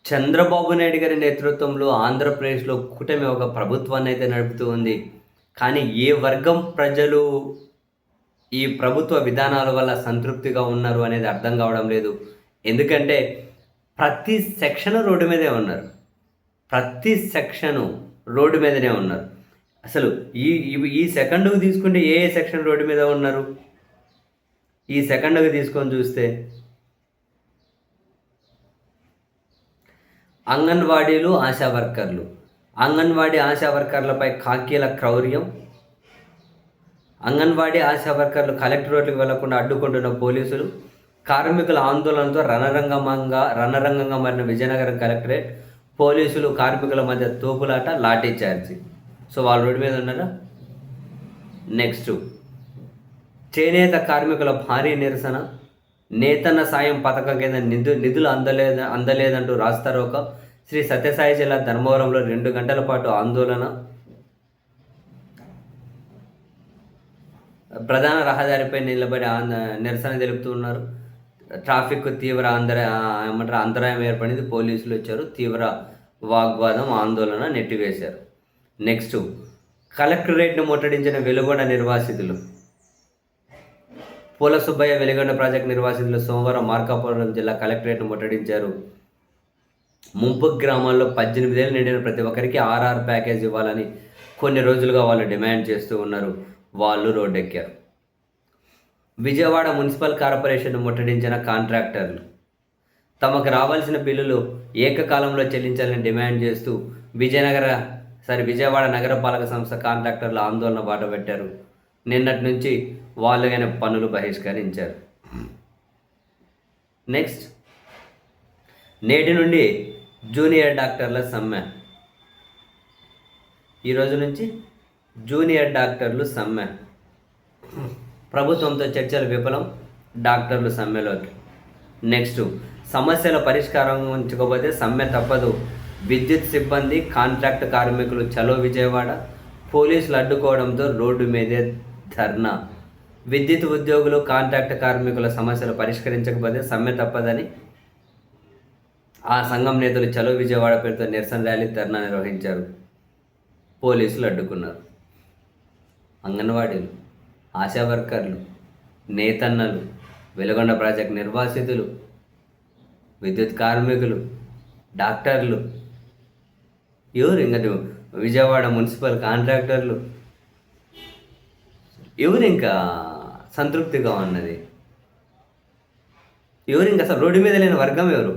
చంద్రబాబు నాయుడు గారి నేతృత్వంలో ఆంధ్రప్రదేశ్‌లో కూటమి ఒక ప్రభుత్వాన్నయితే నడుపుతూ ఉంది. కానీ ఏ వర్గం ప్రజలు ఈ ప్రభుత్వ విధానాల వల్ల సంతృప్తిగా ఉన్నారు అనేది అర్థం కావడం లేదు. ఎందుకంటే ప్రతి సెక్షను రోడ్డు మీదే ఉన్నారు. ప్రతి సెక్షను రోడ్డు మీదనే ఉన్నారు. అసలు ఈ సెకండుకు తీసుకుంటే ఏ సెక్షన్ రోడ్డు మీద ఉన్నారు? ఈ సెకండుకు తీసుకొని చూస్తే అంగన్వాడీలు, ఆశా వర్కర్లు. అంగన్వాడీ, ఆశా వర్కర్లపై ఖాకీల క్రౌర్యం. అంగన్వాడీ, ఆశా వర్కర్లు కలెక్టరేట్లకు వెళ్లకుండా అడ్డుకుంటున్న పోలీసులు. కార్మికుల ఆందోళనతో రణరంగంగా మారిన విజయనగరం కలెక్టరేట్. పోలీసులు, కార్మికుల మధ్య తోపులాట, లాఠీ చార్జీ. సో వాళ్ళు రోడ్డు మీద ఉన్నారా? నెక్స్ట్, చేనేత కార్మికుల భారీ నిరసన. నేతన్న సాయం పథకం కింద నిధులు అందలేదంటూ రాస్తారోక. శ్రీ సత్యసాయి జిల్లా ధర్మవరంలో 2 గంటల పాటు ఆందోళన. ప్రధాన రహదారిపై నిలబడి నిరసన తెలుపుతున్నారు. ట్రాఫిక్ తీవ్ర అంతరాయం ఏర్పడింది. పోలీసులు వచ్చారు. తీవ్ర వాగ్వాదం, ఆందోళన నెట్టివేశారు. నెక్స్ట్, కలెక్టరేట్ను ముట్టడించిన వెలుగొండ నిర్వాసితులు. పూల సుబ్బయ్య వెలుగొండ ప్రాజెక్టు నిర్వాసితులు సోమవారం మార్కాపురం జిల్లా కలెక్టరేట్ను ముట్టడించారు. ముంపు గ్రామాల్లో 18 ఏళ్ళు నిండిన ప్రతి ఒక్కరికి ఆర్ఆర్ ప్యాకేజ్ ఇవ్వాలని కొన్ని రోజులుగా వాళ్ళు డిమాండ్ చేస్తూ ఉన్నారు. వాళ్ళు రోడ్డెక్కారు. విజయవాడ మున్సిపల్ కార్పొరేషన్ను ముట్టడించిన కాంట్రాక్టర్లు. తమకు రావాల్సిన బిల్లులు ఏకకాలంలో చెల్లించాలని డిమాండ్ చేస్తూ విజయవాడ నగరపాలక సంస్థ కాంట్రాక్టర్లు ఆందోళన బాటపెట్టారు. నిన్నటి నుంచి వాళ్ళుగానే పనులు బహిష్కరించారు. నెక్స్ట్, నేటి నుండి జూనియర్ డాక్టర్ల సమ్మె. ఈరోజు నుంచి జూనియర్ డాక్టర్లు సమ్మె. ప్రభుత్వంతో చర్చలు విఫలం, డాక్టర్లు సమ్మెలోకి. నెక్స్ట్, సమస్యల పరిష్కారం ఉంచకపోతే సమ్మె తప్పదు. విద్యుత్ సిబ్బంది, కాంట్రాక్ట్ కార్మికులు చలో విజయవాడ. పోలీసులు అడ్డుకోవడంతో రోడ్డు మీదే ధర్నా. విద్యుత్ ఉద్యోగులు, కాంట్రాక్ట్ కార్మికుల సమస్యలు పరిష్కరించకపోతే సమ్మె తప్పదని ఆ సంఘం నేతలు చలో విజయవాడ పేరుతో నిరసన ర్యాలీ, ధర్నా నిర్వహించారు. పోలీసులు అడ్డుకున్నారు. అంగన్వాడీలు, ఆశా వర్కర్లు, నేతన్నలు, వెలుగొండ ప్రాజెక్ట్ నిర్వాసితులు, విద్యుత్ కార్మికులు, డాక్టర్లు, ఎవరు ఇంకా విజయవాడ మున్సిపల్ కాంట్రాక్టర్లు, ఎవరు ఇంకా సంతృప్తిగా ఉన్నది? ఎవరు ఇంకా అసలు రోడ్డు మీద లేని వర్గం ఎవరు?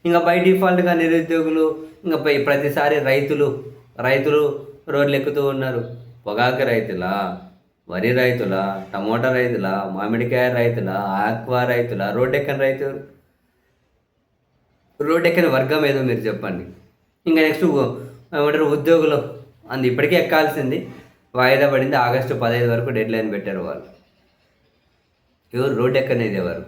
ఇంకా బై డిఫాల్ట్గా నిరుద్యోగులు, ఇంకా ప్రతిసారి రైతులు రోడ్లు ఎక్కుతూ ఉన్నారు. పొగాకు రైతులా, వరి రైతులా, టమోటా రైతులా, మామిడికాయ రైతులా, ఆక్వా రైతులా? రోడ్డెక్కని రైతు, రోడ్డెక్కని వర్గం ఏదో మీరు చెప్పండి. ఇంకా నెక్స్ట్ ఏమంటారు, ఉద్యోగులు ఇప్పటికే ఎక్కాల్సింది వాయిదా పడింది. ఆగస్టు 15 వరకు డెడ్ లైన్ పెట్టారు వాళ్ళు. ఎవరు రోడ్డు ఎక్కనేది ఎవరు?